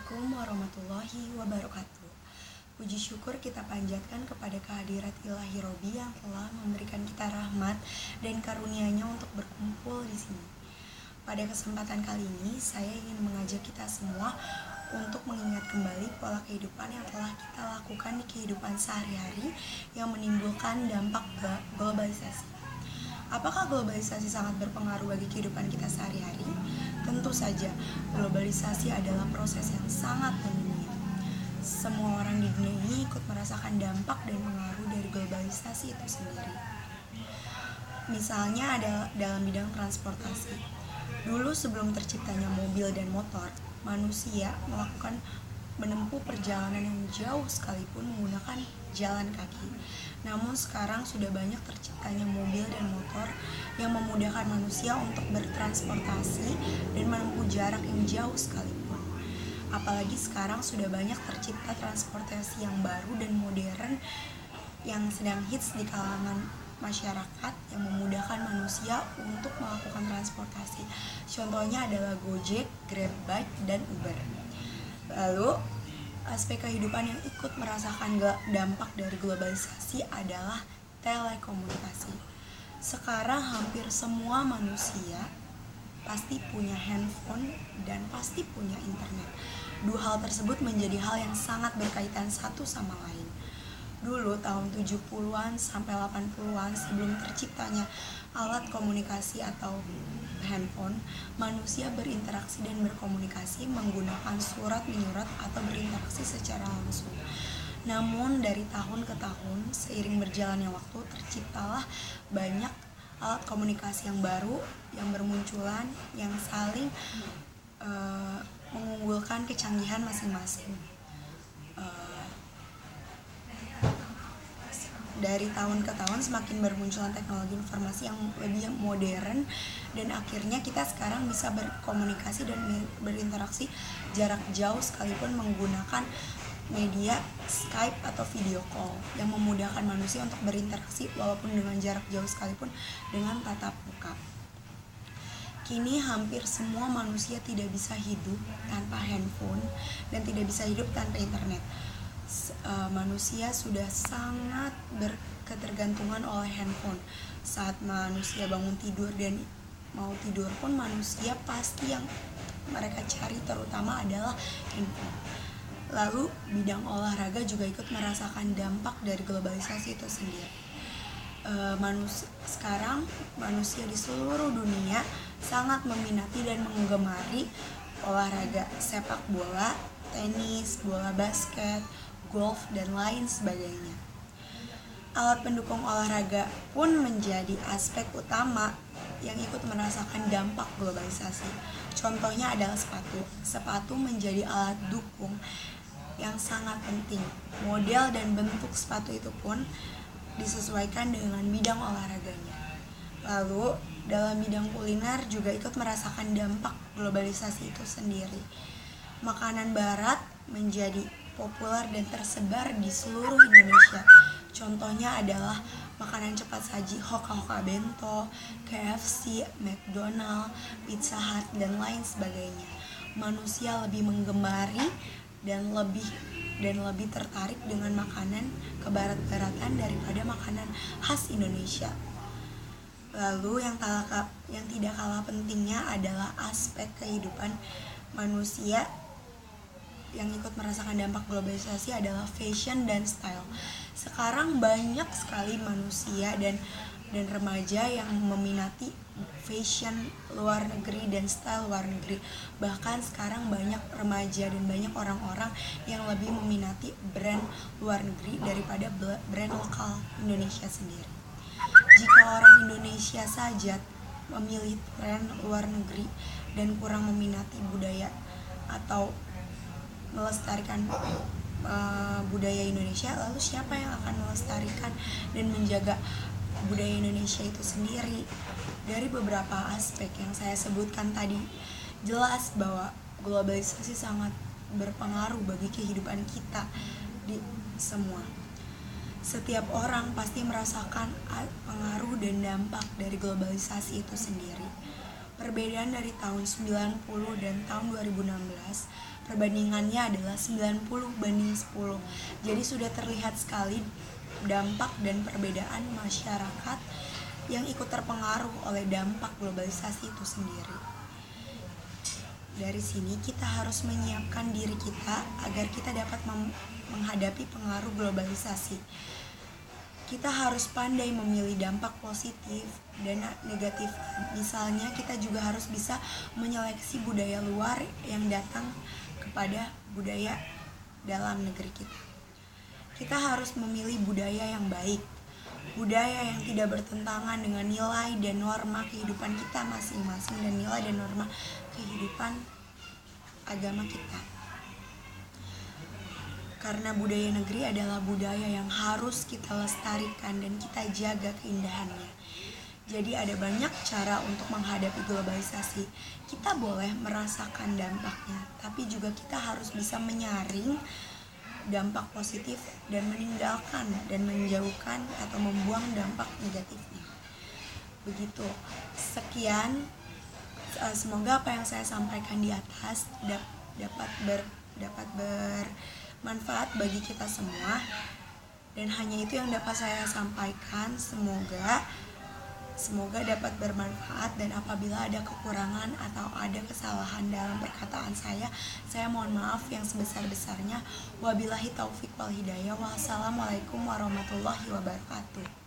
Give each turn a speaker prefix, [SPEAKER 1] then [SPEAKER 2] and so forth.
[SPEAKER 1] Assalamualaikum warahmatullahi wabarakatuh. Puji syukur kita panjatkan kepada kehadirat Ilahi Robi yang telah memberikan kita rahmat dan karunia-Nya untuk berkumpul di sini. Pada kesempatan kali ini, saya ingin mengajak kita semua untuk mengingat kembali pola kehidupan yang telah kita lakukan di kehidupan sehari-hari yang menimbulkan dampak globalisasi. Apakah globalisasi sangat berpengaruh bagi kehidupan kita sehari-hari? Tentu saja, globalisasi adalah proses yang sangat mendunia. Semua orang di dunia ini ikut merasakan dampak dan pengaruh dari globalisasi itu sendiri. Misalnya ada dalam bidang transportasi. Dulu sebelum terciptanya mobil dan motor, manusia menempuh perjalanan yang jauh sekalipun menggunakan jalan kaki. Namun sekarang sudah banyak terciptanya mobil dan motor yang memudahkan manusia untuk bertransportasi dan menempuh jarak yang jauh sekalipun. Apalagi sekarang sudah banyak tercipta transportasi yang baru dan modern yang sedang hits di kalangan masyarakat yang memudahkan manusia untuk melakukan transportasi. Contohnya adalah Gojek, Grabbike, dan Uber. Lalu, aspek kehidupan yang ikut merasakan dampak dari globalisasi adalah telekomunikasi. Sekarang hampir semua manusia pasti punya handphone dan pasti punya internet. Dua hal tersebut menjadi hal yang sangat berkaitan satu sama lain. Dulu tahun 70-an sampai 80-an sebelum terciptanya alat komunikasi atau handphone, manusia berinteraksi dan berkomunikasi menggunakan surat menyurat atau berinteraksi secara langsung. Namun dari tahun ke tahun, seiring berjalannya waktu, terciptalah banyak alat komunikasi yang baru yang bermunculan yang saling mengunggulkan kecanggihan masing-masing. Dari tahun ke tahun semakin bermunculan teknologi informasi yang lebih modern dan akhirnya kita sekarang bisa berkomunikasi dan berinteraksi jarak jauh sekalipun menggunakan media Skype atau video call yang memudahkan manusia untuk berinteraksi walaupun dengan jarak jauh sekalipun dengan tatap muka. Kini hampir semua manusia tidak bisa hidup tanpa handphone dan tidak bisa hidup tanpa internet. Manusia sudah sangat berketergantungan oleh handphone. Saat manusia bangun tidur dan mau tidur pun manusia pasti yang mereka cari terutama adalah handphone. Lalu bidang olahraga juga ikut merasakan dampak dari globalisasi itu sendiri. Sekarang manusia di seluruh dunia sangat meminati dan menggemari olahraga sepak bola, tenis, bola basket, golf, dan lain sebagainya. Alat pendukung olahraga pun menjadi aspek utama yang ikut merasakan dampak globalisasi. Contohnya adalah sepatu. Sepatu menjadi alat dukung yang sangat penting. Model dan bentuk sepatu itu pun disesuaikan dengan bidang olahraganya. Lalu, dalam bidang kuliner juga ikut merasakan dampak globalisasi itu sendiri. Makanan barat menjadi populer dan tersebar di seluruh Indonesia. Contohnya adalah makanan cepat saji Hoka-Hoka Bento, KFC, McDonald, Pizza Hut, dan lain sebagainya. Manusia lebih menggemari dan lebih tertarik dengan makanan kebarat-baratan daripada makanan khas Indonesia. Lalu yang tidak kalah pentingnya adalah aspek kehidupan manusia yang ikut merasakan dampak globalisasi adalah fashion dan style. Sekarang banyak sekali manusia dan remaja yang meminati fashion luar negeri dan style luar negeri. Bahkan sekarang banyak remaja dan banyak orang-orang yang lebih meminati brand luar negeri daripada brand lokal Indonesia sendiri. Jika orang Indonesia saja memilih brand luar negeri dan kurang meminati budaya atau melestarikan budaya Indonesia, lalu siapa yang akan melestarikan dan menjaga budaya Indonesia itu sendiri? Dari beberapa aspek yang saya sebutkan tadi, jelas bahwa globalisasi sangat berpengaruh bagi kehidupan kita di semua. Setiap orang pasti merasakan pengaruh dan dampak dari globalisasi itu sendiri. Perbedaan dari tahun 90 dan tahun 2016, perbandingannya adalah 90/10. Jadi sudah terlihat sekali dampak dan perbedaan masyarakat yang ikut terpengaruh oleh dampak globalisasi itu sendiri. Dari sini kita harus menyiapkan diri kita agar kita dapat menghadapi pengaruh globalisasi. Kita harus pandai memilih dampak positif dan negatif. Misalnya kita juga harus bisa menyeleksi budaya luar yang datang kepada budaya dalam negeri kita. Kita harus memilih budaya yang baik, budaya yang tidak bertentangan dengan nilai dan norma kehidupan kita masing-masing dan nilai dan norma kehidupan agama kita. Karena budaya negeri adalah budaya yang harus kita lestarikan dan kita jaga keindahannya. Jadi ada banyak cara untuk menghadapi globalisasi. Kita boleh merasakan dampaknya, tapi juga kita harus bisa menyaring dampak positif dan meninggalkan dan menjauhkan atau membuang dampak negatifnya. Begitu. Sekian, semoga apa yang saya sampaikan di atas dapat bermanfaat bagi kita semua, dan hanya itu yang dapat saya sampaikan. Semoga dapat bermanfaat, dan apabila ada kekurangan atau ada kesalahan dalam perkataan saya mohon maaf yang sebesar-besarnya. Wabillahi taufik wal hidayah. Wassalamualaikum warahmatullahi wabarakatuh.